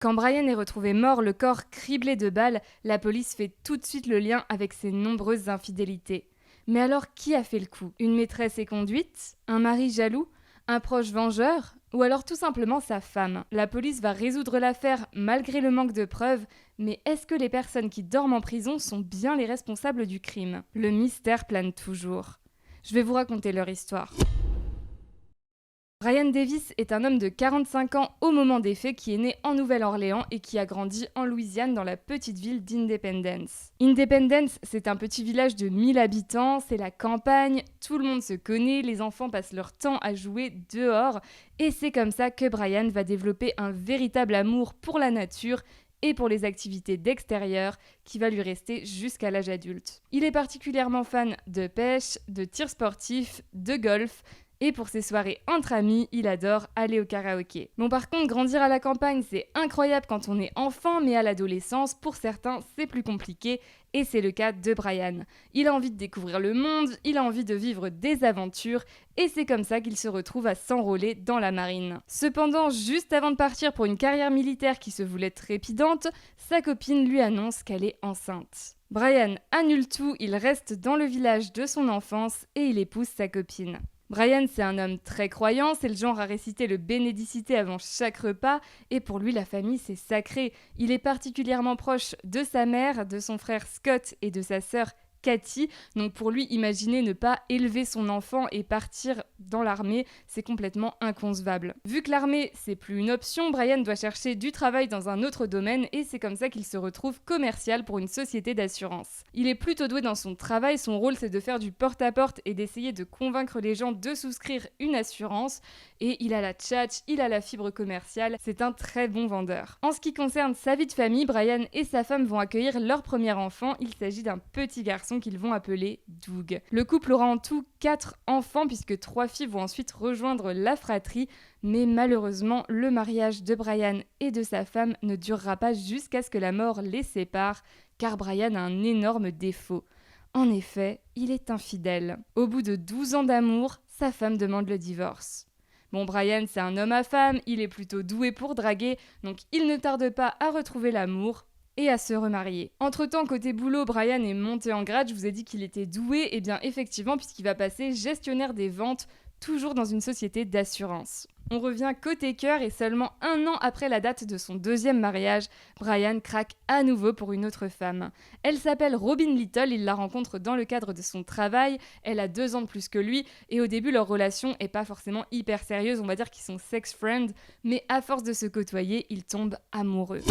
Quand Brian est retrouvé mort, le corps criblé de balles, la police fait tout de suite le lien avec ses nombreuses infidélités. Mais alors, qui a fait le coup? Une maîtresse éconduite? Un mari jaloux? Un proche vengeur? Ou alors tout simplement sa femme? La police va résoudre l'affaire malgré le manque de preuves, mais est-ce que les personnes qui dorment en prison sont bien les responsables du crime? Le mystère plane toujours. Je vais vous raconter leur histoire. Brian Davis est un homme de 45 ans au moment des faits qui est né en Nouvelle-Orléans et qui a grandi en Louisiane dans la petite ville d'Independence. Independence, c'est un petit village de 1000 habitants, c'est la campagne, tout le monde se connaît, les enfants passent leur temps à jouer dehors et c'est comme ça que Brian va développer un véritable amour pour la nature et pour les activités d'extérieur qui va lui rester jusqu'à l'âge adulte. Il est particulièrement fan de pêche, de tir sportif, de golf. Et pour ses soirées entre amis, il adore aller au karaoké. Bon, par contre, grandir à la campagne, c'est incroyable quand on est enfant, mais à l'adolescence, pour certains, c'est plus compliqué. Et c'est le cas de Brian. Il a envie de découvrir le monde, il a envie de vivre des aventures, et c'est comme ça qu'il se retrouve à s'enrôler dans la marine. Cependant, juste avant de partir pour une carrière militaire qui se voulait trépidante, sa copine lui annonce qu'elle est enceinte. Brian annule tout, il reste dans le village de son enfance et il épouse sa copine. Brian, c'est un homme très croyant, c'est le genre à réciter le Bénédicité avant chaque repas, et pour lui, la famille, c'est sacré. Il est particulièrement proche de sa mère, de son frère Scott et de sa sœur Cathy. Donc pour lui, imaginer ne pas élever son enfant et partir dans l'armée, c'est complètement inconcevable. Vu que l'armée, c'est plus une option, Brian doit chercher du travail dans un autre domaine et c'est comme ça qu'il se retrouve commercial pour une société d'assurance. Il est plutôt doué dans son travail, son rôle c'est de faire du porte-à-porte et d'essayer de convaincre les gens de souscrire une assurance et il a la tchatch, il a la fibre commerciale, c'est un très bon vendeur. En ce qui concerne sa vie de famille, Brian et sa femme vont accueillir leur premier enfant, il s'agit d'un petit garçon qu'ils vont appeler Doug. Le couple aura en tout 4 enfants puisque 3 filles vont ensuite rejoindre la fratrie, mais malheureusement le mariage de Brian et de sa femme ne durera pas jusqu'à ce que la mort les sépare, car Brian a un énorme défaut. En effet, il est infidèle. Au bout de 12 ans d'amour, sa femme demande le divorce. Bon, Brian, c'est un homme à femme, il est plutôt doué pour draguer, donc il ne tarde pas à retrouver l'amour et à se remarier. Entre-temps, côté boulot, Brian est monté en grade, je vous ai dit qu'il était doué, et bien effectivement, puisqu'il va passer gestionnaire des ventes, toujours dans une société d'assurance. On revient côté cœur et seulement 1 an après la date de son deuxième mariage, Brian craque à nouveau pour une autre femme. Elle s'appelle Robin Little, il la rencontre dans le cadre de son travail, elle a 2 ans de plus que lui et au début leur relation est pas forcément hyper sérieuse, on va dire qu'ils sont sex friends, mais à force de se côtoyer, ils tombent amoureux.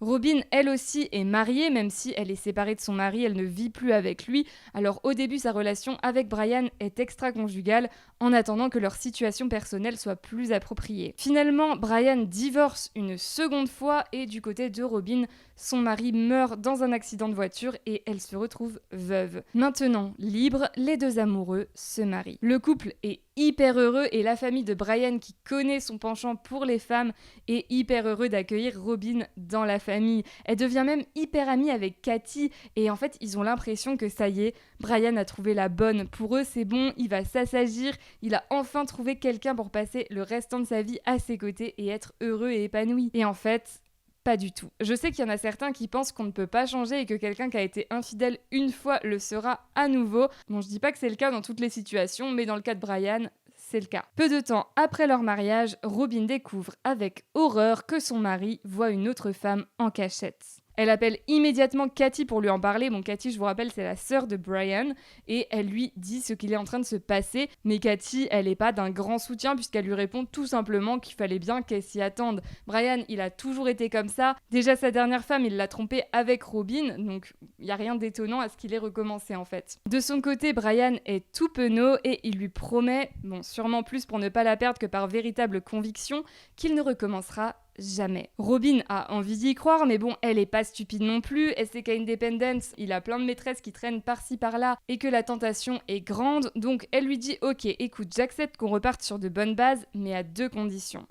Robin, elle aussi, est mariée, même si elle est séparée de son mari, elle ne vit plus avec lui. Alors au début, sa relation avec Brian est extra-conjugale, en attendant que leur situation personnelle soit plus appropriée. Finalement, Brian divorce une seconde fois, et du côté de Robin, son mari meurt dans un accident de voiture et elle se retrouve veuve. Maintenant, libre, les deux amoureux se marient. Le couple est hyper heureux et la famille de Brian, qui connaît son penchant pour les femmes, est hyper heureux d'accueillir Robin dans la famille. Elle devient même hyper amie avec Cathy et en fait ils ont l'impression que ça y est, Brian a trouvé la bonne. Pour eux c'est bon, il va s'assagir, il a enfin trouvé quelqu'un pour passer le restant de sa vie à ses côtés et être heureux et épanoui. Et en fait, pas du tout. Je sais qu'il y en a certains qui pensent qu'on ne peut pas changer et que quelqu'un qui a été infidèle une fois le sera à nouveau. Bon, je dis pas que c'est le cas dans toutes les situations, mais dans le cas de Brian, c'est le cas. Peu de temps après leur mariage, Robin découvre avec horreur que son mari voit une autre femme en cachette. Elle appelle immédiatement Cathy pour lui en parler. Bon, Cathy, je vous rappelle, c'est la sœur de Brian. Et elle lui dit ce qu'il est en train de se passer. Mais Cathy, elle n'est pas d'un grand soutien puisqu'elle lui répond tout simplement qu'il fallait bien qu'elle s'y attende. Brian, il a toujours été comme ça. Déjà, sa dernière femme, il l'a trompée avec Robin. Donc, il n'y a rien d'étonnant à ce qu'il ait recommencé en fait. De son côté, Brian est tout penaud et il lui promet, bon, sûrement plus pour ne pas la perdre que par véritable conviction, qu'il ne recommencera jamais. Robin a envie d'y croire, mais bon, elle est pas stupide non plus. Elle sait qu'à Independence, il a plein de maîtresses qui traînent par-ci par-là et que la tentation est grande. Donc elle lui dit ok, écoute, j'accepte qu'on reparte sur de bonnes bases, mais à 2 conditions.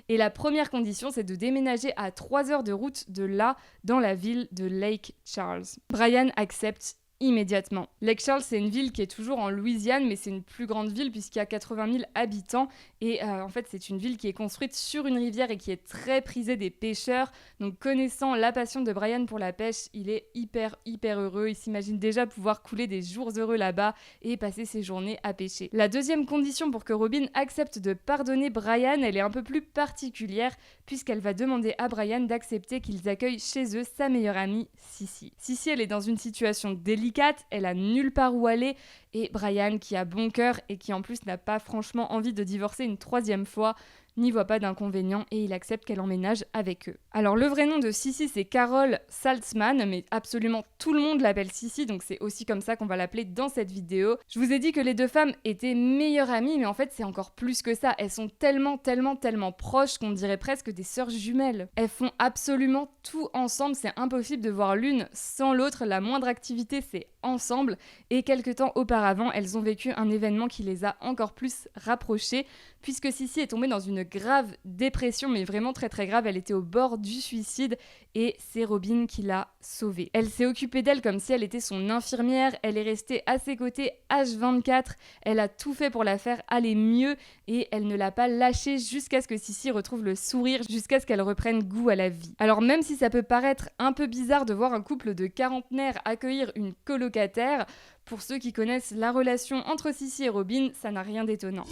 Et la première condition, c'est de déménager à 3 heures de route de là, dans la ville de Lake Charles. Brian accepte immédiatement. Lake Charles, c'est une ville qui est toujours en Louisiane, mais c'est une plus grande ville puisqu'il y a 80 000 habitants. Et en fait, c'est une ville qui est construite sur une rivière et qui est très prisée des pêcheurs. Donc, connaissant la passion de Brian pour la pêche, il est hyper heureux. Il s'imagine déjà pouvoir couler des jours heureux là-bas et passer ses journées à pêcher. La deuxième condition pour que Robin accepte de pardonner Brian, elle est un peu plus particulière puisqu'elle va demander à Brian d'accepter qu'ils accueillent chez eux sa meilleure amie, Sissy. Sissy, elle est dans une situation délicate, elle a nulle part où aller, et Brian, qui a bon cœur et qui en plus n'a pas franchement envie de divorcer une troisième fois, n'y voit pas d'inconvénient et il accepte qu'elle emménage avec eux. Alors le vrai nom de Sissy, c'est Carol Saltzman, mais absolument tout le monde l'appelle Sissy, donc c'est aussi comme ça qu'on va l'appeler dans cette vidéo. Je vous ai dit que les deux femmes étaient meilleures amies, mais en fait c'est encore plus que ça. Elles sont tellement proches qu'on dirait presque des sœurs jumelles. Elles font absolument tout ensemble, c'est impossible de voir l'une sans l'autre, la moindre activité c'est ensemble, et quelque temps auparavant, elles ont vécu un événement qui les a encore plus rapprochées, puisque Sissy est tombée dans une grave dépression, mais vraiment très grave. Elle était au bord du suicide et c'est Robin qui l'a sauvée. Elle s'est occupée d'elle comme si elle était son infirmière, elle est restée à ses côtés H24, elle a tout fait pour la faire aller mieux et elle ne l'a pas lâchée jusqu'à ce que Sissy retrouve le sourire, jusqu'à ce qu'elle reprenne goût à la vie. Alors même si ça peut paraître un peu bizarre de voir un couple de quarantenaires accueillir une colocataire, pour ceux qui connaissent la relation entre Sissy et Robin, ça n'a rien d'étonnant.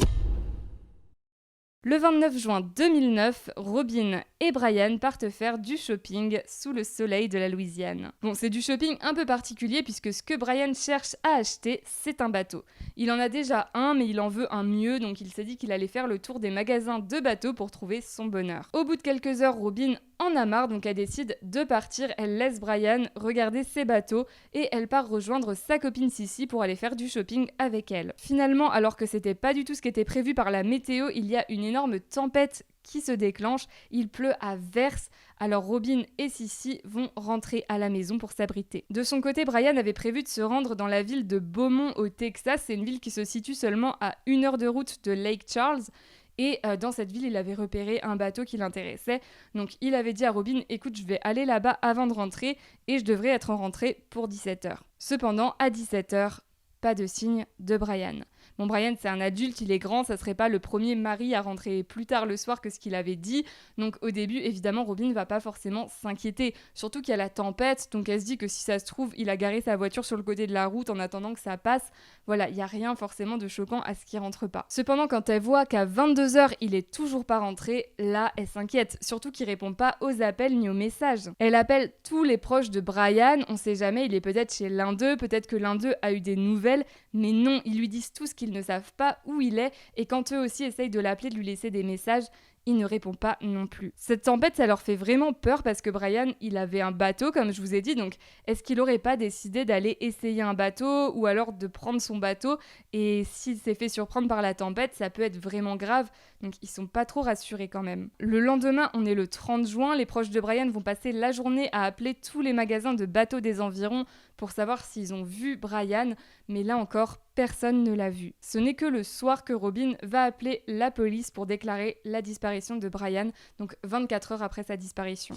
Le 29 juin 2009, Robin et Brian partent faire du shopping sous le soleil de la Louisiane. Bon, c'est du shopping un peu particulier puisque ce que Brian cherche à acheter, c'est un bateau. Il en a déjà un, mais il en veut un mieux, donc il s'est dit qu'il allait faire le tour des magasins de bateaux pour trouver son bonheur. Au bout de quelques heures, Robin en a marre, donc elle décide de partir. Elle laisse Brian regarder ses bateaux et elle part rejoindre sa copine Sissy pour aller faire du shopping avec elle. Finalement, alors que c'était pas du tout ce qui était prévu par la météo, il y a une énorme tempête qui se déclenche, il pleut à verse, alors Robin et Sissy vont rentrer à la maison pour s'abriter. De son côté, Brian avait prévu de se rendre dans la ville de Beaumont au Texas, c'est une ville qui se situe seulement à 1 heure de route de Lake Charles, et dans cette ville, il avait repéré un bateau qui l'intéressait, donc il avait dit à Robin, écoute, je vais aller là-bas avant de rentrer, et je devrais être rentrée pour 17h. Cependant, à 17h, pas de signe de Brian. Bon, Brian, c'est un adulte, il est grand, ça serait pas le premier mari à rentrer plus tard le soir que ce qu'il avait dit. Donc au début, évidemment, Robin va pas forcément s'inquiéter. Surtout qu'il y a la tempête, donc elle se dit que si ça se trouve, il a garé sa voiture sur le côté de la route en attendant que ça passe. Voilà, il y a rien forcément de choquant à ce qu'il rentre pas. Cependant, quand elle voit qu'à 22h, il est toujours pas rentré, là, elle s'inquiète. Surtout qu'il répond pas aux appels ni aux messages. Elle appelle tous les proches de Brian, on sait jamais, il est peut-être chez l'un d'eux, peut-être que l'un d'eux a eu des nouvelles, mais non, ils lui disent tous qu'ils ne savent pas où il est, et quand eux aussi essayent de l'appeler, de lui laisser des messages, il ne répond pas non plus. Cette tempête, ça leur fait vraiment peur parce que Brian, il avait un bateau, comme je vous ai dit, donc est-ce qu'il aurait pas décidé d'aller essayer un bateau ou alors de prendre son bateau? Et s'il s'est fait surprendre par la tempête, ça peut être vraiment grave, donc ils sont pas trop rassurés quand même. Le lendemain, on est le 30 juin, les proches de Brian vont passer la journée à appeler tous les magasins de bateaux des environs pour savoir s'ils ont vu Brian, mais là encore, personne ne l'a vu. Ce n'est que le soir que Robin va appeler la police pour déclarer la disparition de Brian, donc 24 heures après sa disparition.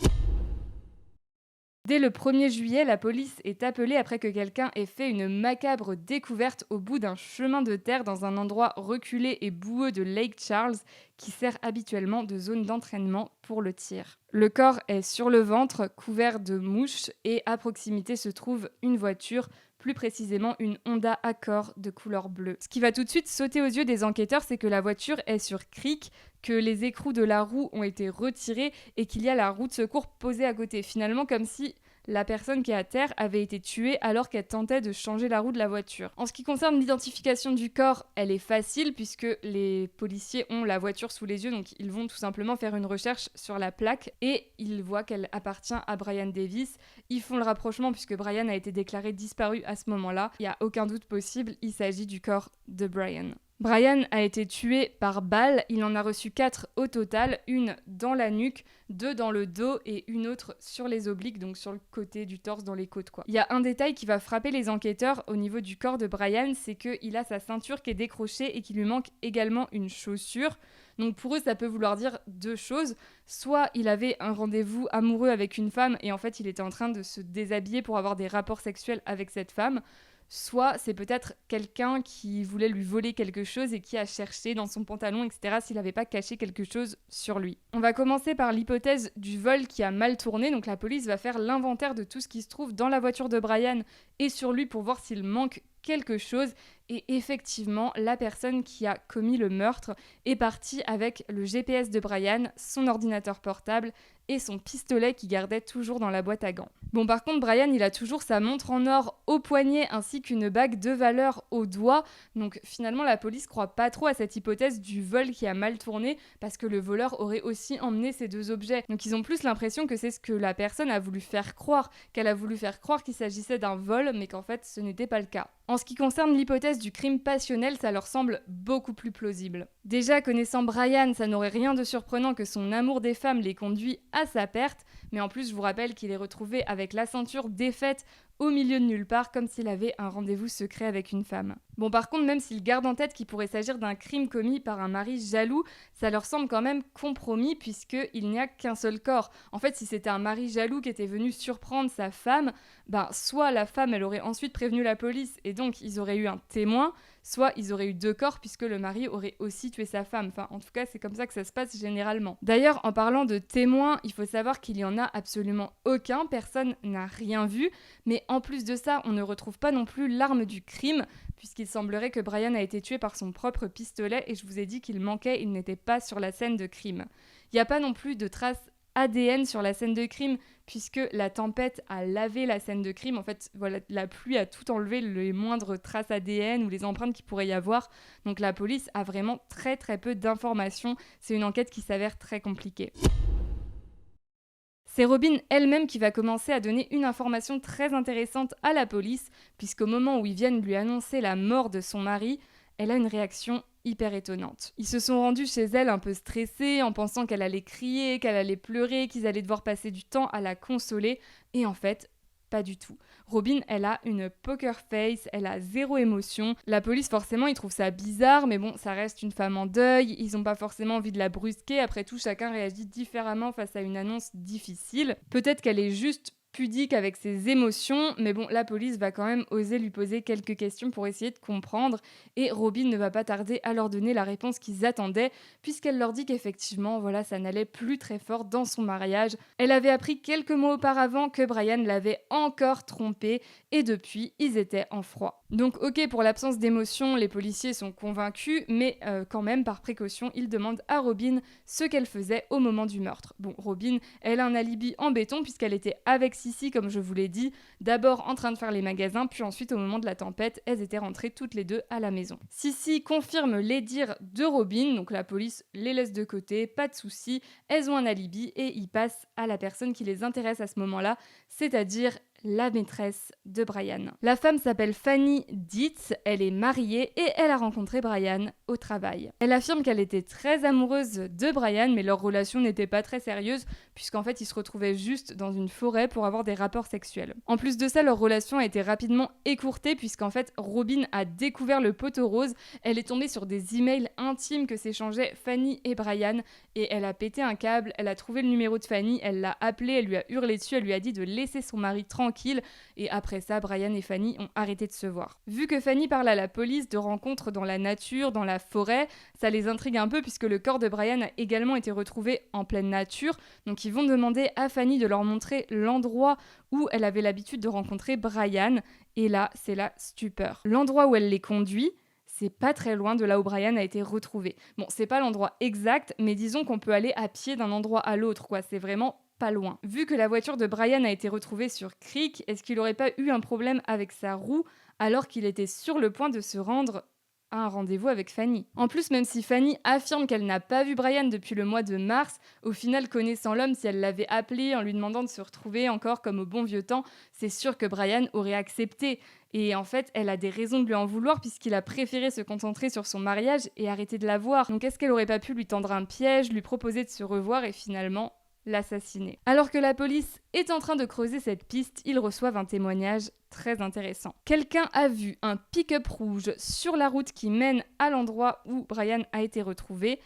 Dès le 1er juillet, la police est appelée après que quelqu'un ait fait une macabre découverte au bout d'un chemin de terre dans un endroit reculé et boueux de Lake Charles qui sert habituellement de zone d'entraînement pour le tir. Le corps est sur le ventre, couvert de mouches et à proximité se trouve une voiture, plus précisément une Honda Accord de couleur bleue. Ce qui va tout de suite sauter aux yeux des enquêteurs, c'est que la voiture est sur cric, que les écrous de la roue ont été retirés et qu'il y a la roue de secours posée à côté. Finalement, comme si la personne qui est à terre avait été tuée alors qu'elle tentait de changer la roue de la voiture. En ce qui concerne l'identification du corps, elle est facile puisque les policiers ont la voiture sous les yeux, donc ils vont tout simplement faire une recherche sur la plaque et ils voient qu'elle appartient à Brian Davis. Ils font le rapprochement puisque Brian a été déclaré disparu à ce moment-là. Il n'y a aucun doute possible, il s'agit du corps de Brian. Brian a été tué par balle, il en a reçu 4 au total, une dans la nuque, 2 dans le dos et une autre sur les obliques, donc sur le côté du torse, dans les côtes quoi. Il y a un détail qui va frapper les enquêteurs au niveau du corps de Brian, c'est qu'il a sa ceinture qui est décrochée et qu'il lui manque également une chaussure. Donc pour eux, ça peut vouloir dire deux choses. Soit il avait un rendez-vous amoureux avec une femme et en fait il était en train de se déshabiller pour avoir des rapports sexuels avec cette femme. Soit c'est peut-être quelqu'un qui voulait lui voler quelque chose et qui a cherché dans son pantalon, etc., s'il n'avait pas caché quelque chose sur lui. On va commencer par l'hypothèse du vol qui a mal tourné. Donc la police va faire l'inventaire de tout ce qui se trouve dans la voiture de Brian et sur lui pour voir s'il manque quelque chose. Et effectivement, la personne qui a commis le meurtre est partie avec le GPS de Brian, son ordinateur portable et son pistolet qu'il gardait toujours dans la boîte à gants. Bon, par contre, Brian, il a toujours sa montre en or au poignet ainsi qu'une bague de valeur au doigt. Donc finalement, la police croit pas trop à cette hypothèse du vol qui a mal tourné parce que le voleur aurait aussi emmené ces deux objets. Donc ils ont plus l'impression que c'est ce que la personne a voulu faire croire, qu'elle a voulu faire croire qu'il s'agissait d'un vol, mais qu'en fait, ce n'était pas le cas. En ce qui concerne l'hypothèse du crime passionnel, ça leur semble beaucoup plus plausible. Déjà, connaissant Brian, ça n'aurait rien de surprenant que son amour des femmes l'ait conduit à sa perte, mais en plus, je vous rappelle qu'il est retrouvé avec la ceinture défaite au milieu de nulle part, comme s'il avait un rendez-vous secret avec une femme. Bon, par contre, même s'ils gardent en tête qu'il pourrait s'agir d'un crime commis par un mari jaloux, ça leur semble quand même compromis puisqu'il n'y a qu'un seul corps. En fait, si c'était un mari jaloux qui était venu surprendre sa femme, soit la femme, elle aurait ensuite prévenu la police et donc ils auraient eu un témoin, soit ils auraient eu deux corps puisque le mari aurait aussi tué sa femme. Enfin, en tout cas, c'est comme ça que ça se passe généralement. D'ailleurs, en parlant de témoins, il faut savoir qu'il y en a absolument aucun, personne n'a rien vu, mais en plus de ça, on ne retrouve pas non plus l'arme du crime, puisqu'il semblerait que Brian a été tué par son propre pistolet, et je vous ai dit qu'il manquait, il n'était pas sur la scène de crime. Il n'y a pas non plus de traces ADN sur la scène de crime, puisque la tempête a lavé la scène de crime. En fait, voilà, la pluie a tout enlevé, les moindres traces ADN ou les empreintes qu'il pourrait y avoir. Donc la police a vraiment très très peu d'informations. C'est une enquête qui s'avère très compliquée. C'est Robin elle-même qui va commencer à donner une information très intéressante à la police, puisqu'au moment où ils viennent lui annoncer la mort de son mari, elle a une réaction hyper étonnante. Ils se sont rendus chez elle un peu stressés, en pensant qu'elle allait crier, qu'elle allait pleurer, qu'ils allaient devoir passer du temps à la consoler, et en fait, pas du tout. Robin, elle a une poker face, elle a zéro émotion. La police, forcément, ils trouvent ça bizarre, mais bon, ça reste une femme en deuil, ils n'ont pas forcément envie de la brusquer. Après tout, chacun réagit différemment face à une annonce difficile. Peut-être qu'elle est juste pudique avec ses émotions, mais bon, la police va quand même oser lui poser quelques questions pour essayer de comprendre, et Robin ne va pas tarder à leur donner la réponse qu'ils attendaient, puisqu'elle leur dit qu'effectivement, voilà, ça n'allait plus très fort dans son mariage. Elle avait appris quelques mois auparavant que Brian l'avait encore trompée, et depuis, ils étaient en froid. Donc ok, pour l'absence d'émotion, les policiers sont convaincus, mais quand même, par précaution, ils demandent à Robin ce qu'elle faisait au moment du meurtre. Bon, Robin, elle a un alibi en béton, puisqu'elle était avec Sissy, comme je vous l'ai dit, d'abord en train de faire les magasins, puis ensuite au moment de la tempête, elles étaient rentrées toutes les deux à la maison. Sissy confirme les dires de Robin, donc la police les laisse de côté, pas de soucis, elles ont un alibi et ils passent à la personne qui les intéresse à ce moment-là, c'est-à-dire la maîtresse de Brian. La femme s'appelle Fanny Dietz, elle est mariée et elle a rencontré Brian au travail. Elle affirme qu'elle était très amoureuse de Brian, mais leur relation n'était pas très sérieuse, puisqu'en fait ils se retrouvaient juste dans une forêt pour avoir des rapports sexuels. En plus de ça, leur relation a été rapidement écourtée, puisqu'en fait Robin a découvert le poteau rose, elle est tombée sur des emails intimes que s'échangeaient Fanny et Brian, et elle a pété un câble, elle a trouvé le numéro de Fanny, elle l'a appelé, elle lui a hurlé dessus, elle lui a dit de laisser son mari tranquille, et après ça, Brian et Fanny ont arrêté de se voir. Vu que Fanny parle à la police de rencontres dans la nature, dans la forêt, ça les intrigue un peu puisque le corps de Brian a également été retrouvé en pleine nature, donc ils vont demander à Fanny de leur montrer l'endroit où elle avait l'habitude de rencontrer Brian, et là, c'est la stupeur. L'endroit où elle les conduit, c'est pas très loin de là où Brian a été retrouvé. Bon, c'est pas l'endroit exact, mais disons qu'on peut aller à pied d'un endroit à l'autre, quoi. C'est vraiment pas loin. Vu que la voiture de Brian a été retrouvée sur Creek, est-ce qu'il aurait pas eu un problème avec sa roue alors qu'il était sur le point de se rendre à un rendez-vous avec Fanny? En plus, même si Fanny affirme qu'elle n'a pas vu Brian depuis le mois de mars, au final, connaissant l'homme, si elle l'avait appelé en lui demandant de se retrouver encore comme au bon vieux temps, c'est sûr que Brian aurait accepté. Et en fait, elle a des raisons de lui en vouloir puisqu'il a préféré se concentrer sur son mariage et arrêter de la voir. Donc est-ce qu'elle aurait pas pu lui tendre un piège, lui proposer de se revoir et finalement l'assassiner? Alors que la police est en train de creuser cette piste, ils reçoivent un témoignage très intéressant. Quelqu'un a vu un pick-up rouge sur la route qui mène à l'endroit où Brian a été retrouvé,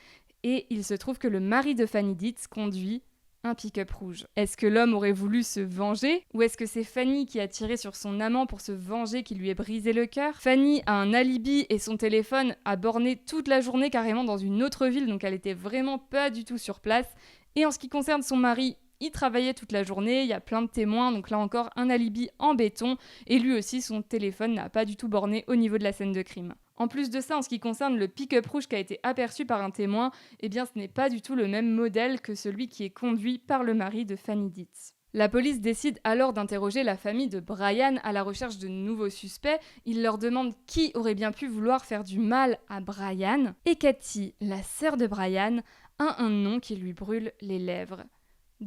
et il se trouve que le mari de Fanny Dietz conduit un pick-up rouge. Est-ce que l'homme aurait voulu se venger ou est-ce que c'est Fanny qui a tiré sur son amant pour se venger qui lui ait brisé le cœur? Fanny a un alibi et son téléphone a borné toute la journée carrément dans une autre ville, donc elle était vraiment pas du tout sur place. Et en ce qui concerne son mari, il travaillait toute la journée, il y a plein de témoins, donc là encore un alibi en béton, et lui aussi son téléphone n'a pas du tout borné au niveau de la scène de crime. En plus de ça, en ce qui concerne le pick-up rouge qui a été aperçu par un témoin, eh bien ce n'est pas du tout le même modèle que celui qui est conduit par le mari de Fanny Dietz. La police décide alors d'interroger la famille de Brian à la recherche de nouveaux suspects. Il leur demande qui aurait bien pu vouloir faire du mal à Brian. Et Cathy, la sœur de Brian, a un nom qui lui brûle les lèvres.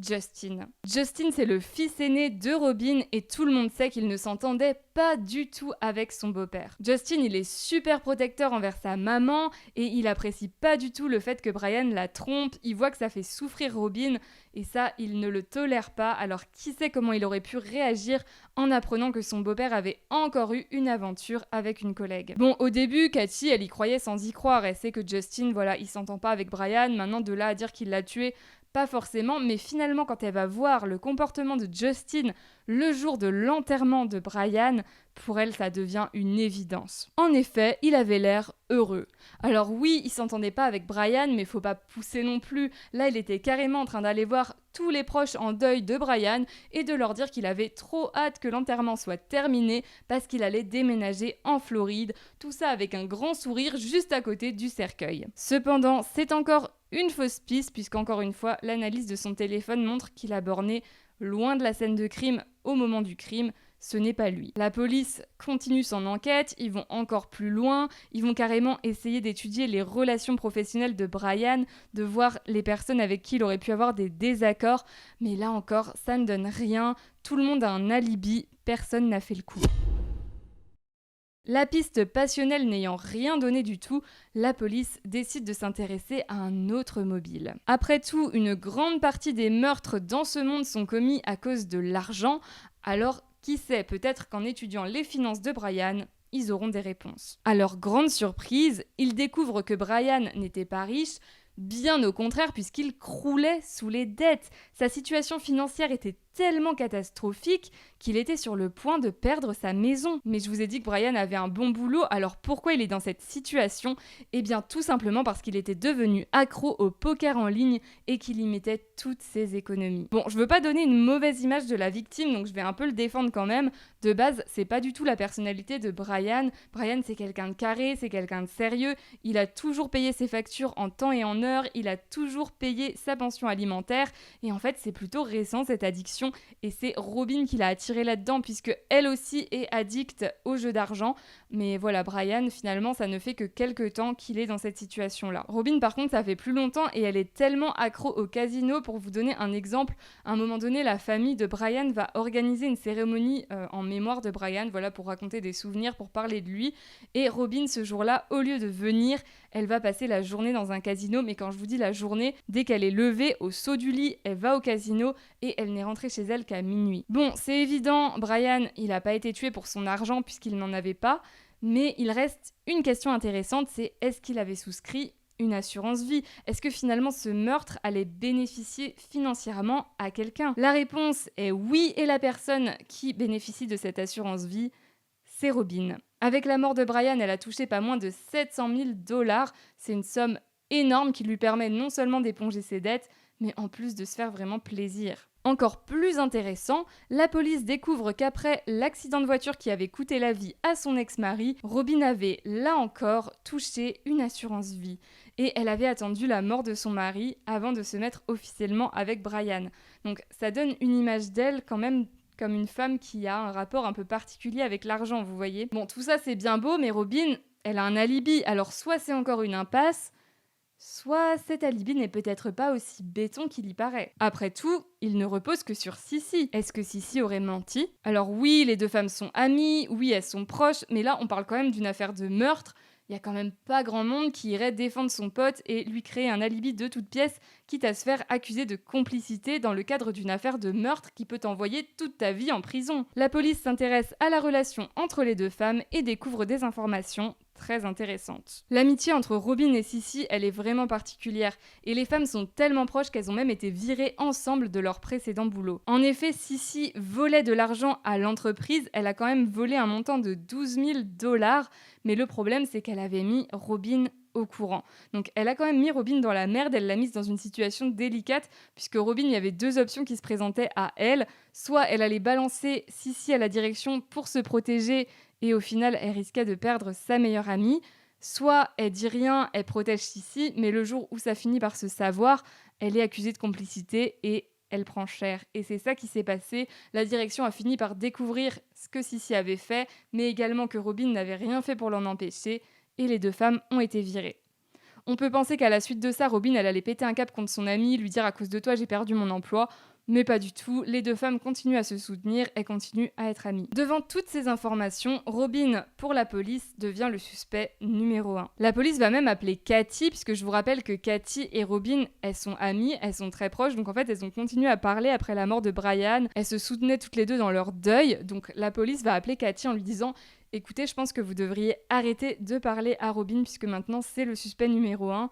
Justin. Justin, c'est le fils aîné de Robin et tout le monde sait qu'il ne s'entendait pas du tout avec son beau-père. Justin, il est super protecteur envers sa maman et il apprécie pas du tout le fait que Brian la trompe. Il voit que ça fait souffrir Robin et ça, il ne le tolère pas. Alors qui sait comment il aurait pu réagir en apprenant que son beau-père avait encore eu une aventure avec une collègue. Bon, au début, Cathy, elle y croyait sans y croire. Elle sait que Justin, voilà, il s'entend pas avec Brian. Maintenant, de là à dire qu'il l'a tué, pas forcément, mais finalement quand elle va voir le comportement de Justin le jour de l'enterrement de Brian, pour elle ça devient une évidence. En effet, il avait l'air heureux. Alors oui, il s'entendait pas avec Brian, mais faut pas pousser non plus. Là, il était carrément en train d'aller voir tous les proches en deuil de Brian et de leur dire qu'il avait trop hâte que l'enterrement soit terminé parce qu'il allait déménager en Floride, tout ça avec un grand sourire juste à côté du cercueil. Cependant, c'est encore une fausse piste puisqu'encore une fois, l'analyse de son téléphone montre qu'il a borné loin de la scène de crime au moment du crime. Ce n'est pas lui. La police continue son enquête, ils vont encore plus loin, ils vont carrément essayer d'étudier les relations professionnelles de Brian, de voir les personnes avec qui il aurait pu avoir des désaccords, mais là encore, ça ne donne rien, tout le monde a un alibi, personne n'a fait le coup. La piste passionnelle n'ayant rien donné du tout, la police décide de s'intéresser à un autre mobile. Après tout, une grande partie des meurtres dans ce monde sont commis à cause de l'argent, alors qui sait, peut-être qu'en étudiant les finances de Brian, ils auront des réponses. À leur grande surprise, ils découvrent que Brian n'était pas riche, bien au contraire puisqu'il croulait sous les dettes. Sa situation financière était tellement catastrophique qu'il était sur le point de perdre sa maison. Mais je vous ai dit que Brian avait un bon boulot, alors pourquoi il est dans cette situation? Eh bien tout simplement parce qu'il était devenu accro au poker en ligne et qu'il y mettait toutes ses économies. Bon, je veux pas donner une mauvaise image de la victime, donc je vais un peu le défendre quand même. De base, c'est pas du tout la personnalité de Brian. Brian, c'est quelqu'un de carré, c'est quelqu'un de sérieux. Il a toujours payé ses factures en temps et en heure, il a toujours payé sa pension alimentaire. Et en fait, c'est plutôt récent cette addiction. Et c'est Robin qui l'a attiré là-dedans puisque elle aussi est addicte aux jeux d'argent. Mais voilà, Brian, finalement, ça ne fait que quelques temps qu'il est dans cette situation-là. Robin, par contre, ça fait plus longtemps et elle est tellement accro au casino. Pour vous donner un exemple, à un moment donné, la famille de Brian va organiser une cérémonie en mémoire de Brian, voilà, pour raconter des souvenirs, pour parler de lui. Et Robin, ce jour-là, au lieu de venir, elle va passer la journée dans un casino. Mais quand je vous dis la journée, dès qu'elle est levée au saut du lit, elle va au casino et elle n'est rentrée chez elle qu'à minuit. Bon, c'est évident, Brian, il n'a pas été tué pour son argent puisqu'il n'en avait pas, mais il reste une question intéressante, c'est est-ce qu'il avait souscrit une assurance vie? Est-ce que finalement ce meurtre allait bénéficier financièrement à quelqu'un? La réponse est oui, et la personne qui bénéficie de cette assurance vie, c'est Robin. Avec la mort de Brian, elle a touché pas moins de 700 000 $. C'est une somme énorme qui lui permet non seulement d'éponger ses dettes, mais en plus de se faire vraiment plaisir. Encore plus intéressant, la police découvre qu'après l'accident de voiture qui avait coûté la vie à son ex-mari, Robin avait, là encore, touché une assurance vie. Et elle avait attendu la mort de son mari avant de se mettre officiellement avec Brian. Donc ça donne une image d'elle quand même comme une femme qui a un rapport un peu particulier avec l'argent, vous voyez. Bon, tout ça c'est bien beau, mais Robin, elle a un alibi. Alors soit c'est encore une impasse, soit cet alibi n'est peut-être pas aussi béton qu'il y paraît. Après tout, il ne repose que sur Sissi. Est-ce que Sissi aurait menti? Alors oui, les deux femmes sont amies, oui, elles sont proches, mais là, on parle quand même d'une affaire de meurtre. Il y a quand même pas grand monde qui irait défendre son pote et lui créer un alibi de toute pièce, quitte à se faire accuser de complicité dans le cadre d'une affaire de meurtre qui peut t'envoyer toute ta vie en prison. La police s'intéresse à la relation entre les deux femmes et découvre des informations très intéressante. L'amitié entre Robin et Sissy, elle est vraiment particulière, et les femmes sont tellement proches qu'elles ont même été virées ensemble de leur précédent boulot. En effet, Sissy volait de l'argent à l'entreprise, elle a quand même volé un montant de 12 000 $, mais le problème c'est qu'elle avait mis Robin au courant. Donc elle a quand même mis Robin dans la merde, elle l'a mise dans une situation délicate, puisque Robin, il y avait deux options qui se présentaient à elle. Soit elle allait balancer Sissy à la direction pour se protéger, et au final, elle risquait de perdre sa meilleure amie. Soit elle dit rien, elle protège Sissy, mais le jour où ça finit par se savoir, elle est accusée de complicité et elle prend cher. Et c'est ça qui s'est passé. La direction a fini par découvrir ce que Sissy avait fait, mais également que Robin n'avait rien fait pour l'en empêcher, et les deux femmes ont été virées. On peut penser qu'à la suite de ça, Robin, elle allait péter un câble contre son amie, lui dire à cause de toi j'ai perdu mon emploi, mais pas du tout. Les deux femmes continuent à se soutenir et continuent à être amies. Devant toutes ces informations, Robin, pour la police, devient le suspect numéro 1. La police va même appeler Cathy, puisque je vous rappelle que Cathy et Robin, elles sont amies, elles sont très proches, donc en fait elles ont continué à parler après la mort de Brian, elles se soutenaient toutes les deux dans leur deuil, donc la police va appeler Cathy en lui disant: écoutez, je pense que vous devriez arrêter de parler à Robin puisque maintenant c'est le suspect numéro 1.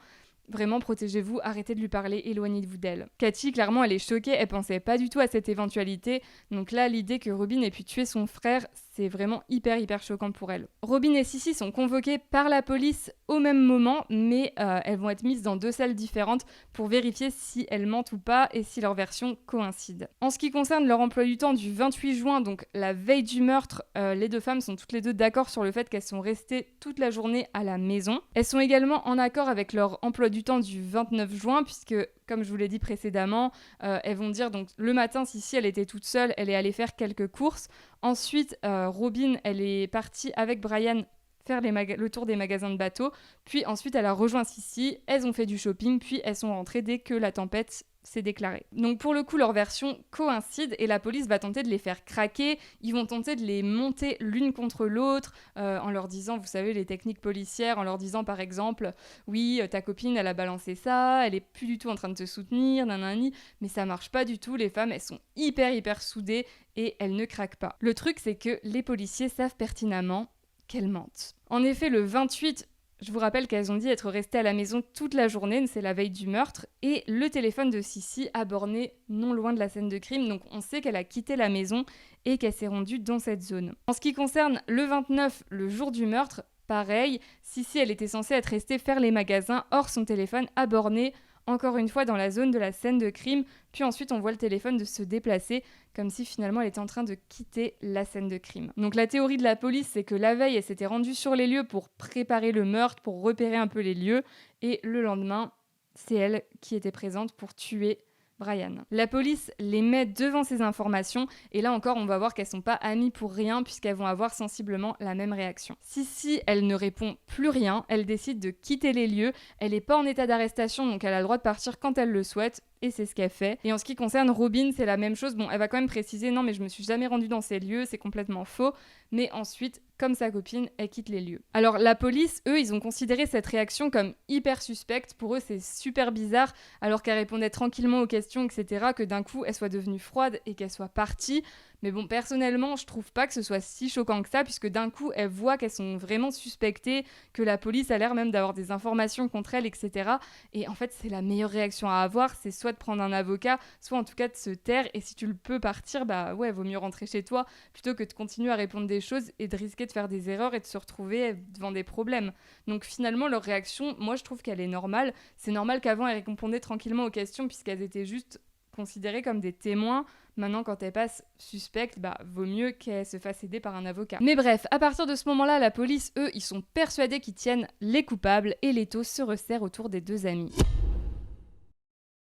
Vraiment, protégez-vous, arrêtez de lui parler, éloignez-vous d'elle. Cathy, clairement, elle est choquée, elle pensait pas du tout à cette éventualité. Donc là, l'idée que Robin ait pu tuer son frère, c'est vraiment hyper choquant pour elle. Robin et Sissy sont convoquées par la police au même moment, mais elles vont être mises dans deux salles différentes pour vérifier si elles mentent ou pas et si leurs versions coïncident. En ce qui concerne leur emploi du temps du 28 juin, donc la veille du meurtre, les deux femmes sont toutes les deux d'accord sur le fait qu'elles sont restées toute la journée à la maison. Elles sont également en accord avec leur emploi du temps du 29 juin, puisque, comme je vous l'ai dit précédemment, elles vont dire, donc le matin, Sissy, elle était toute seule, elle est allée faire quelques courses. Ensuite, Robin, elle est partie avec Brian faire le tour des magasins de bateaux. Puis ensuite, elle a rejoint Sissy, elles ont fait du shopping, puis elles sont rentrées dès que la tempête s'est déclarée. Donc pour le coup, leurs versions coïncident et la police va tenter de les faire craquer. Ils vont tenter de les monter l'une contre l'autre en leur disant, vous savez, les techniques policières, en leur disant par exemple, oui, ta copine, elle a balancé ça, elle est plus du tout en train de te soutenir, nanani, mais ça marche pas du tout. Les femmes, elles sont hyper soudées et elles ne craquent pas. Le truc, c'est que les policiers savent pertinemment qu'elles mentent. En effet, le 28, je vous rappelle qu'elles ont dit être restées à la maison toute la journée, c'est la veille du meurtre, et le téléphone de Sissy a borné non loin de la scène de crime, donc on sait qu'elle a quitté la maison et qu'elle s'est rendue dans cette zone. En ce qui concerne le 29, le jour du meurtre, pareil, Sissy, elle était censée être restée faire les magasins, or son téléphone a borné encore une fois dans la zone de la scène de crime, puis ensuite on voit le téléphone de se déplacer, comme si finalement elle était en train de quitter la scène de crime. Donc la théorie de la police, c'est que la veille, elle s'était rendue sur les lieux pour préparer le meurtre, pour repérer un peu les lieux, et le lendemain, c'est elle qui était présente pour tuer Brian. La police les met devant ces informations et là encore on va voir qu'elles sont pas amies pour rien puisqu'elles vont avoir sensiblement la même réaction. Sissy, elle ne répond plus rien, elle décide de quitter les lieux, elle n'est pas en état d'arrestation donc elle a le droit de partir quand elle le souhaite et c'est ce qu'elle fait. Et en ce qui concerne Robin, c'est la même chose. Bon, elle va quand même préciser non mais je me suis jamais rendue dans ces lieux, c'est complètement faux. Mais ensuite, comme sa copine, elle quitte les lieux. Alors la police, eux, ils ont considéré cette réaction comme hyper suspecte. Pour eux, c'est super bizarre, alors qu'elle répondait tranquillement aux questions, etc., que d'un coup, elle soit devenue froide et qu'elle soit partie. Mais bon, personnellement, je trouve pas que ce soit si choquant que ça, puisque d'un coup, elles voient qu'elles sont vraiment suspectées, que la police a l'air même d'avoir des informations contre elles, etc. Et en fait, c'est la meilleure réaction à avoir, c'est soit de prendre un avocat, soit en tout cas de se taire, et si tu le peux partir, bah ouais, vaut mieux rentrer chez toi, plutôt que de continuer à répondre des choses et de risquer de faire des erreurs et de se retrouver devant des problèmes. Donc finalement, leur réaction, moi je trouve qu'elle est normale. C'est normal qu'avant, elles répondaient tranquillement aux questions, puisqu'elles étaient juste considérées comme des témoins. Maintenant, quand elle passe suspecte, bah, vaut mieux qu'elle se fasse aider par un avocat. Mais bref, à partir de ce moment-là, la police, eux, ils sont persuadés qu'ils tiennent les coupables et l'étau se resserre autour des deux amis.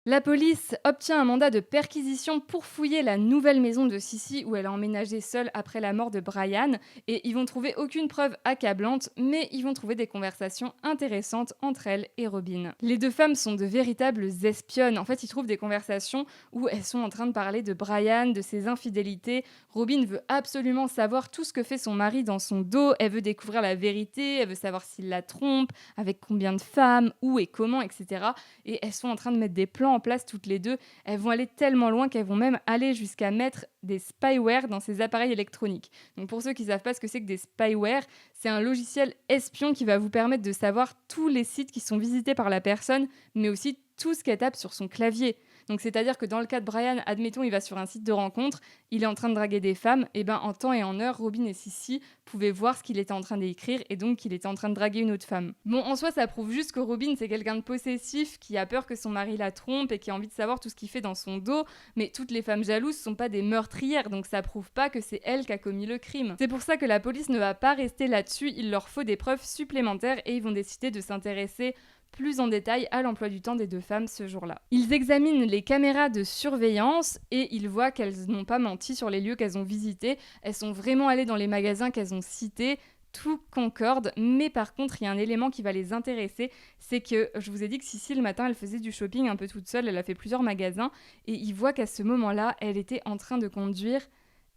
La police obtient un mandat de perquisition pour fouiller la nouvelle maison de Sissy où elle a emménagé seule après la mort de Brian et ils vont trouver aucune preuve accablante mais ils vont trouver des conversations intéressantes entre elle et Robin. Les deux femmes sont de véritables espionnes. En fait, ils trouvent des conversations où elles sont en train de parler de Brian, de ses infidélités. Robin veut absolument savoir tout ce que fait son mari dans son dos. Elle veut découvrir la vérité, elle veut savoir s'il la trompe, avec combien de femmes, où et comment, etc. Et elles sont en train de mettre des plans en place toutes les deux. Elles vont aller tellement loin qu'elles vont même aller jusqu'à mettre des spyware dans ces appareils électroniques. Donc pour ceux qui ne savent pas ce que c'est que des spyware, c'est un logiciel espion qui va vous permettre de savoir tous les sites qui sont visités par la personne, mais aussi tout ce qu'elle tape sur son clavier. Donc c'est-à-dire que dans le cas de Brian, admettons, il va sur un site de rencontre, il est en train de draguer des femmes, et ben en temps et en heure, Robin et Sissy pouvaient voir ce qu'il était en train d'écrire et donc qu'il était en train de draguer une autre femme. Bon, en soi, ça prouve juste que Robin, c'est quelqu'un de possessif, qui a peur que son mari la trompe et qui a envie de savoir tout ce qu'il fait dans son dos, mais toutes les femmes jalouses sont pas des meurtrières, donc ça prouve pas que c'est elle qui a commis le crime. C'est pour ça que la police ne va pas rester là-dessus, il leur faut des preuves supplémentaires et ils vont décider de s'intéresser plus en détail à l'emploi du temps des deux femmes ce jour-là. Ils examinent les caméras de surveillance et ils voient qu'elles n'ont pas menti sur les lieux qu'elles ont visités. Elles sont vraiment allées dans les magasins qu'elles ont cités. Tout concorde, mais par contre, il y a un élément qui va les intéresser, c'est que je vous ai dit que Sissy, le matin, elle faisait du shopping un peu toute seule, elle a fait plusieurs magasins, et ils voient qu'à ce moment-là, elle était en train de conduire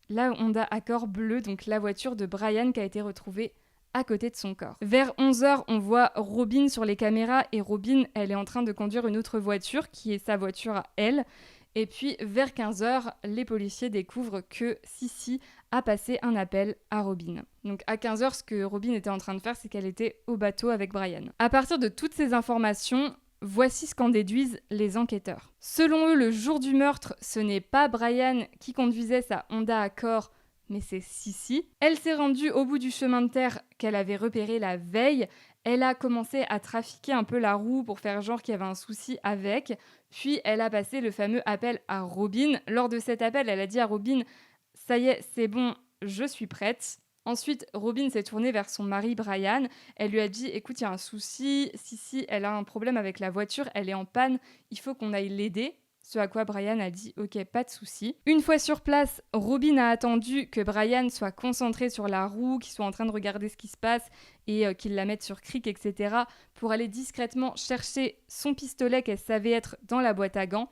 la Honda Accord bleue, donc la voiture de Brian qui a été retrouvée à côté de son corps. Vers 11h, on voit Robin sur les caméras et Robin, elle est en train de conduire une autre voiture qui est sa voiture à elle. Et puis vers 15h, les policiers découvrent que Sissy a passé un appel à Robin. Donc à 15h, ce que Robin était en train de faire, c'est qu'elle était au bateau avec Brian. À partir de toutes ces informations, voici ce qu'en déduisent les enquêteurs. Selon eux, le jour du meurtre, ce n'est pas Brian qui conduisait sa Honda Accord, mais c'est Sissy. Elle s'est rendue au bout du chemin de terre qu'elle avait repéré la veille. Elle a commencé à trafiquer un peu la roue pour faire genre qu'il y avait un souci avec. Puis elle a passé le fameux appel à Robin. Lors de cet appel, elle a dit à Robin « Ça y est, c'est bon, je suis prête ». Ensuite, Robin s'est tournée vers son mari Brian. Elle lui a dit « Écoute, il y a un souci. Sissy, elle a un problème avec la voiture. Elle est en panne. Il faut qu'on aille l'aider. » Ce à quoi Brian a dit « Ok, pas de souci ». Une fois sur place, Robin a attendu que Brian soit concentré sur la roue, qu'il soit en train de regarder ce qui se passe et qu'il la mette sur cric, etc. pour aller discrètement chercher son pistolet qu'elle savait être dans la boîte à gants.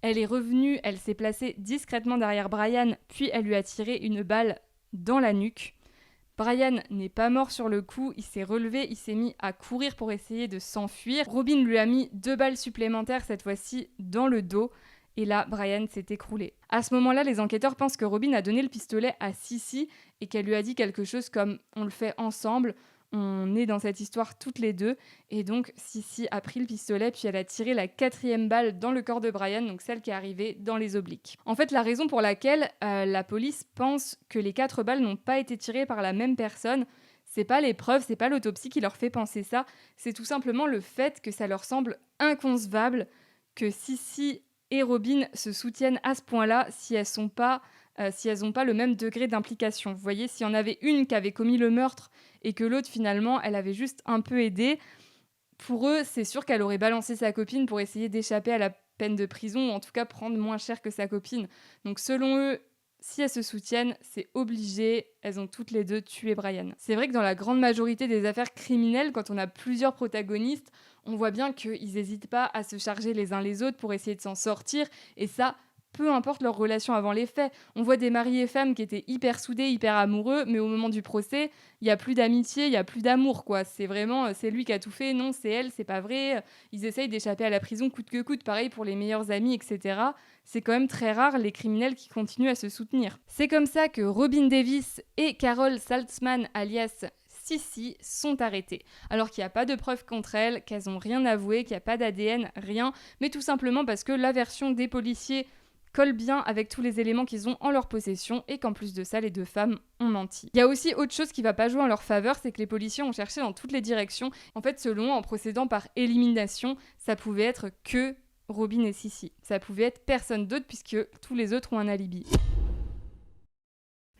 Elle est revenue, elle s'est placée discrètement derrière Brian, puis elle lui a tiré une balle dans la nuque. Brian n'est pas mort sur le coup, il s'est relevé, il s'est mis à courir pour essayer de s'enfuir. Robin lui a mis 2 balles supplémentaires, cette fois-ci dans le dos, et là, Brian s'est écroulé. À ce moment-là, les enquêteurs pensent que Robin a donné le pistolet à Sissy et qu'elle lui a dit quelque chose comme « on le fait ensemble ». On est dans cette histoire toutes les deux. Et donc, Sissy a pris le pistolet, puis elle a tiré la 4e balle dans le corps de Brian, donc celle qui est arrivée dans les obliques. En fait, la raison pour laquelle la police pense que les 4 balles n'ont pas été tirées par la même personne, c'est pas les preuves, c'est pas l'autopsie qui leur fait penser ça, c'est tout simplement le fait que ça leur semble inconcevable que Sissy et Robin se soutiennent à ce point-là si elles n'ont pas le même degré d'implication. Vous voyez, s'il y en avait une qui avait commis le meurtre et que l'autre, finalement, elle avait juste un peu aidé, pour eux, c'est sûr qu'elle aurait balancé sa copine pour essayer d'échapper à la peine de prison, ou en tout cas prendre moins cher que sa copine. Donc selon eux, si elles se soutiennent, c'est obligé, elles ont toutes les deux tué Brian. C'est vrai que dans la grande majorité des affaires criminelles, quand on a plusieurs protagonistes, on voit bien qu'ils n'hésitent pas à se charger les uns les autres pour essayer de s'en sortir, et ça, peu importe leur relation avant les faits. On voit des maris et femmes qui étaient hyper soudés, hyper amoureux, mais au moment du procès, il n'y a plus d'amitié, il n'y a plus d'amour, quoi. C'est vraiment, c'est lui qui a tout fait, non, c'est elle, c'est pas vrai. Ils essayent d'échapper à la prison coûte que coûte, pareil pour les meilleurs amis, etc. C'est quand même très rare les criminels qui continuent à se soutenir. C'est comme ça que Robin Davis et Carol Saltzman, alias Sissy, sont arrêtées. Alors qu'il n'y a pas de preuves contre elles, qu'elles n'ont rien avoué, qu'il n'y a pas d'ADN, rien, mais tout simplement parce que la version des policiers colle bien avec tous les éléments qu'ils ont en leur possession et qu'en plus de ça, les 2 femmes ont menti. Il y a aussi autre chose qui va pas jouer en leur faveur, c'est que les policiers ont cherché dans toutes les directions. En fait, selon, en procédant par élimination, ça pouvait être que Robin et Sissy. Ça pouvait être personne d'autre puisque tous les autres ont un alibi.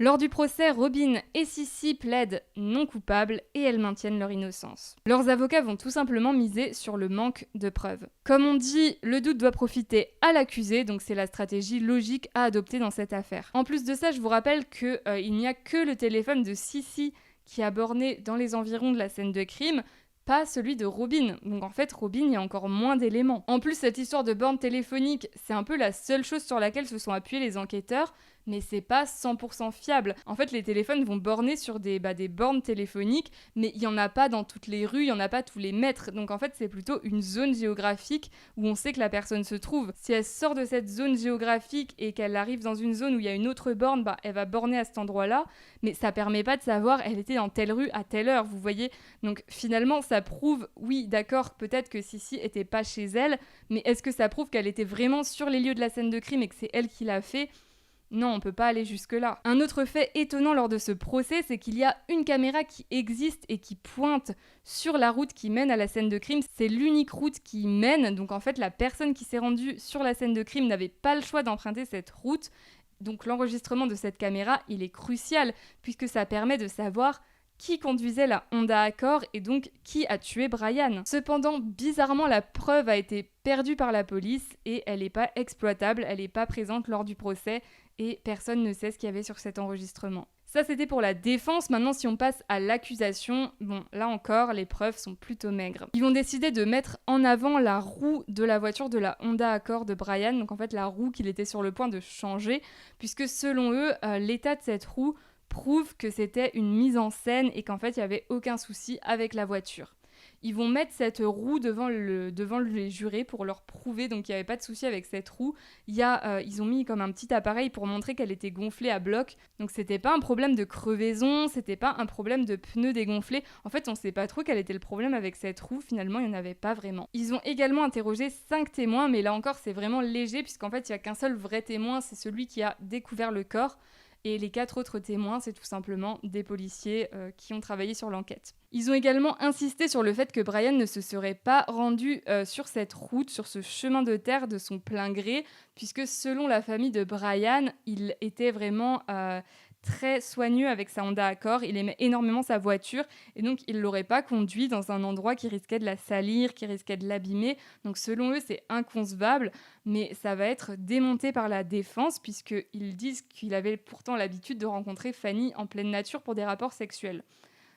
Lors du procès, Robin et Sissy plaident non coupables et elles maintiennent leur innocence. Leurs avocats vont tout simplement miser sur le manque de preuves. Comme on dit, le doute doit profiter à l'accusé, donc c'est la stratégie logique à adopter dans cette affaire. En plus de ça, je vous rappelle qu'il n'y a que le téléphone de Sissy qui a borné dans les environs de la scène de crime, pas celui de Robin. Donc en fait, Robin, il y a encore moins d'éléments. En plus, cette histoire de borne téléphonique, c'est un peu la seule chose sur laquelle se sont appuyés les enquêteurs, mais c'est pas 100% fiable. En fait, les téléphones vont borner sur des bornes téléphoniques, mais il y en a pas dans toutes les rues, il y en a pas tous les mètres. Donc en fait, c'est plutôt une zone géographique où on sait que la personne se trouve. Si elle sort de cette zone géographique et qu'elle arrive dans une zone où il y a une autre borne, elle va borner à cet endroit-là, mais ça permet pas de savoir elle était dans telle rue à telle heure, vous voyez. Donc finalement, ça prouve, oui, d'accord, peut-être que Sissi était pas chez elle, mais est-ce que ça prouve qu'elle était vraiment sur les lieux de la scène de crime et que c'est elle qui l'a fait ? Non, on peut pas aller jusque-là. Un autre fait étonnant lors de ce procès, c'est qu'il y a une caméra qui existe et qui pointe sur la route qui mène à la scène de crime. C'est l'unique route qui mène, donc en fait la personne qui s'est rendue sur la scène de crime n'avait pas le choix d'emprunter cette route. Donc l'enregistrement de cette caméra, il est crucial, puisque ça permet de savoir qui conduisait la Honda Accord et donc qui a tué Brian. Cependant, bizarrement, la preuve a été perdue par la police et elle n'est pas exploitable, elle n'est pas présente lors du procès et personne ne sait ce qu'il y avait sur cet enregistrement. Ça, c'était pour la défense. Maintenant, si on passe à l'accusation, bon, là encore, les preuves sont plutôt maigres. Ils vont décider de mettre en avant la roue de la voiture de la Honda Accord de Brian, donc en fait la roue qu'il était sur le point de changer, puisque selon eux, l'état de cette roue prouve que c'était une mise en scène et qu'en fait, il n'y avait aucun souci avec la voiture. Ils vont mettre cette roue devant les jurés pour leur prouver donc qu'il n'y avait pas de souci avec cette roue. Ils ont mis comme un petit appareil pour montrer qu'elle était gonflée à bloc. Donc c'était pas un problème de crevaison, c'était pas un problème de pneus dégonflés. En fait, on sait pas trop quel était le problème avec cette roue. Finalement, il n'y en avait pas vraiment. Ils ont également interrogé 5 témoins, mais là encore, c'est vraiment léger puisqu'en fait, il n'y a qu'un seul vrai témoin, c'est celui qui a découvert le corps. Et les 4 autres témoins, c'est tout simplement des policiers qui ont travaillé sur l'enquête. Ils ont également insisté sur le fait que Brian ne se serait pas rendu sur cette route, sur ce chemin de terre de son plein gré, puisque selon la famille de Brian, il était vraiment très soigneux avec sa Honda Accord, il aimait énormément sa voiture et donc il ne l'aurait pas conduit dans un endroit qui risquait de la salir, qui risquait de l'abîmer. Donc selon eux, c'est inconcevable, mais ça va être démonté par la défense puisqu'ils disent qu'il avait pourtant l'habitude de rencontrer Fanny en pleine nature pour des rapports sexuels.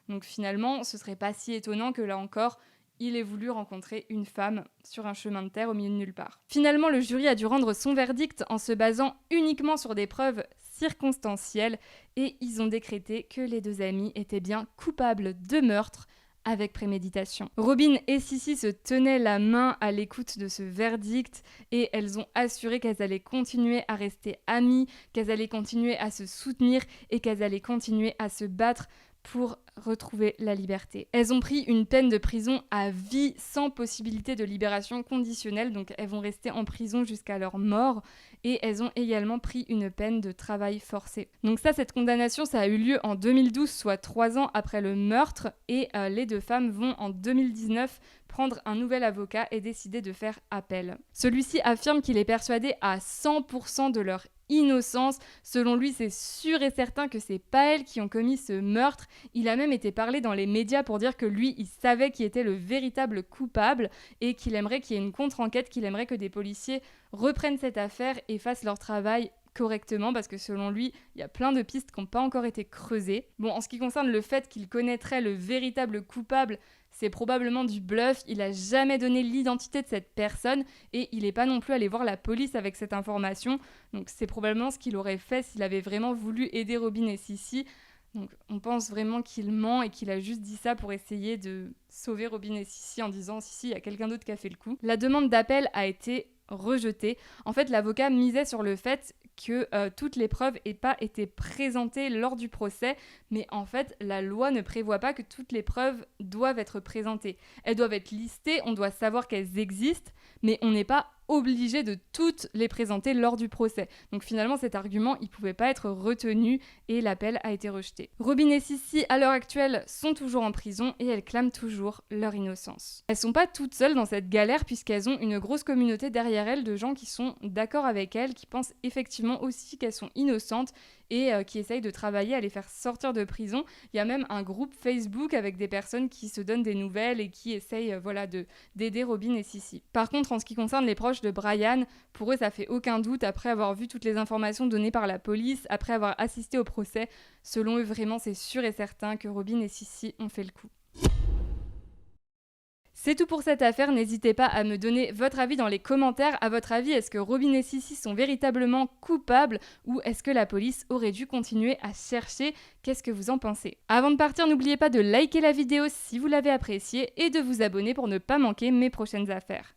Donc finalement, ce serait pas si étonnant que là encore, il ait voulu rencontrer une femme sur un chemin de terre au milieu de nulle part. Finalement, le jury a dû rendre son verdict en se basant uniquement sur des preuves circonstancielles et ils ont décrété que les 2 amies étaient bien coupables de meurtre avec préméditation. Robin et Sissi se tenaient la main à l'écoute de ce verdict et elles ont assuré qu'elles allaient continuer à rester amies, qu'elles allaient continuer à se soutenir et qu'elles allaient continuer à se battre pour retrouver la liberté. Elles ont pris une peine de prison à vie sans possibilité de libération conditionnelle, donc elles vont rester en prison jusqu'à leur mort et elles ont également pris une peine de travail forcé. Donc cette condamnation, ça a eu lieu en 2012, soit 3 ans après le meurtre et les 2 femmes vont en 2019 prendre un nouvel avocat et décider de faire appel. Celui-ci affirme qu'il est persuadé à 100% de leur innocence. Selon lui, c'est sûr et certain que c'est pas elles qui ont commis ce meurtre. Il a même été parlé dans les médias pour dire que lui, il savait qui était le véritable coupable et qu'il aimerait qu'il y ait une contre-enquête, qu'il aimerait que des policiers reprennent cette affaire et fassent leur travail correctement parce que selon lui, il y a plein de pistes qui n'ont pas encore été creusées. Bon, en ce qui concerne le fait qu'il connaîtrait le véritable coupable, c'est probablement du bluff, il a jamais donné l'identité de cette personne et il n'est pas non plus allé voir la police avec cette information. Donc c'est probablement ce qu'il aurait fait s'il avait vraiment voulu aider Robin et Sissi. Donc on pense vraiment qu'il ment et qu'il a juste dit ça pour essayer de sauver Robin et Sissi en disant « Sissi, il y a quelqu'un d'autre qui a fait le coup ». La demande d'appel a été rejetée. En fait, l'avocat misait sur le fait que toutes les preuves n'aient pas été présentées lors du procès, mais en fait, la loi ne prévoit pas que toutes les preuves doivent être présentées. Elles doivent être listées, on doit savoir qu'elles existent, mais on n'est pas obligé de toutes les présenter lors du procès. Donc finalement, cet argument, il ne pouvait pas être retenu et l'appel a été rejeté. Robin et Sissi, à l'heure actuelle, sont toujours en prison et elles clament toujours leur innocence. Elles sont pas toutes seules dans cette galère puisqu'elles ont une grosse communauté derrière elles de gens qui sont d'accord avec elles, qui pensent effectivement aussi qu'elles sont innocentes et qui essayent de travailler à les faire sortir de prison. Il y a même un groupe Facebook avec des personnes qui se donnent des nouvelles et qui essayent d'aider Robin et Sissi. Par contre, en ce qui concerne les proches de Brian, pour eux, ça fait aucun doute, après avoir vu toutes les informations données par la police, après avoir assisté au procès, selon eux, vraiment, c'est sûr et certain que Robin et Sissi ont fait le coup. C'est tout pour cette affaire, n'hésitez pas à me donner votre avis dans les commentaires. À votre avis, est-ce que Robin et Sissi sont véritablement coupables ou est-ce que la police aurait dû continuer à chercher? Qu'est-ce que vous en pensez? Avant de partir, n'oubliez pas de liker la vidéo si vous l'avez appréciée et de vous abonner pour ne pas manquer mes prochaines affaires.